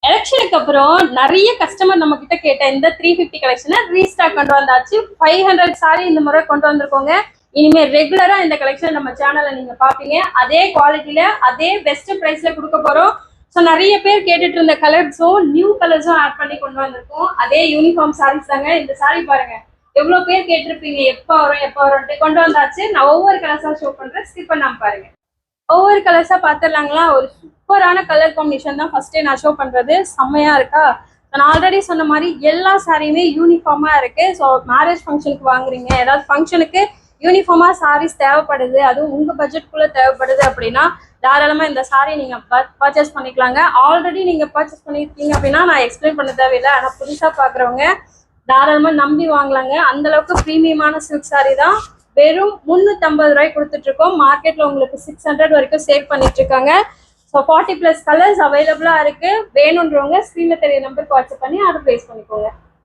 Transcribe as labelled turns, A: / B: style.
A: எலெக்ஷனுக்கு அப்புறம் நிறைய கஸ்டமர் நம்ம கிட்ட கேட்ட இந்த 350 கலெக்ஷனை ரீஸ்டாக் கொண்டு வந்தாச்சு. 500 சாரி இந்த முறை கொண்டு வந்திருக்கோங்க. இனிமே ரெகுலரா இந்த கலெக்ஷன் நம்ம சேனல்ல நீங்க பாப்பீங்க. அதே குவாலிட்டியில அதே பெஸ்ட் பிரைஸ்ல கொடுக்க போறோம். ஸோ நிறைய பேர் கேட்டுட்டு இருந்த கலர்ஸும் நியூ கலர்ஸும் ஆட் பண்ணி கொண்டு வந்திருக்கோம். அதே யூனிஃபார்ம் சாரீஸ் தாங்க. இந்த சாரி பாருங்க, எவ்வளவு பேர் கேட்டிருப்பீங்க எப்போ வரும்ட்டு கொண்டு வந்தாச்சு. நான் ஒவ்வொரு கலர்ஸா ஷோ பண்றேன், ஸ்கிப் பண்ணாம பாருங்க. ஒவ்வொரு கலர்ஸா பாத்துடலாங்களா? ஒரு சூப்பரான கலர் காம்பினேஷன் தான் ஃபர்ஸ்டே நான் ஷோ பண்றது. செம்மையா இருக்கா? நான் ஆல்ரெடி சொன்ன மாதிரி எல்லா சாரியுமே யூனிஃபார்மா இருக்கு. ஸோ மேரேஜ் ஃபங்க்ஷனுக்கு வாங்குறீங்க, ஏதாவது ஃபங்க்ஷனுக்கு யூனிஃபார்மா சாரீஸ் தேவைப்படுது, அதுவும் உங்க பட்ஜெட்குள்ள தேவைப்படுது அப்படின்னா தாராளமா இந்த சாரி நீங்க பர்ச்சேஸ் பண்ணிக்கலாங்க. ஆல்ரெடி நீங்க பர்ச்சேஸ் பண்ணிருக்கீங்க அப்படின்னா நான் எக்ஸ்பிளைன் பண்ண தேவையில்லை. ஆனா புதுசா பாக்குறவங்க தாராளமா நம்பி வாங்கலாங்க. அந்த அளவுக்கு ப்ரீமியமான சில்க் சாரி தான். வெறும் 350 ரூபாய் கொடுத்துட்டு இருக்கோம். மார்க்கெட்ல உங்களுக்கு 600 வரைக்கும் சேல் பண்ணிட்டு இருக்காங்க. ஸோ 40+ கலர்ஸ் அவைலபிளா இருக்கு. வேணுன்றவங்க ஸ்க்ரீன்ல தெரிய நம்பருக்கு வாட்ஸ்அப் பண்ணி ஆர்டர் பிளேஸ் பண்ணிக்கோங்க.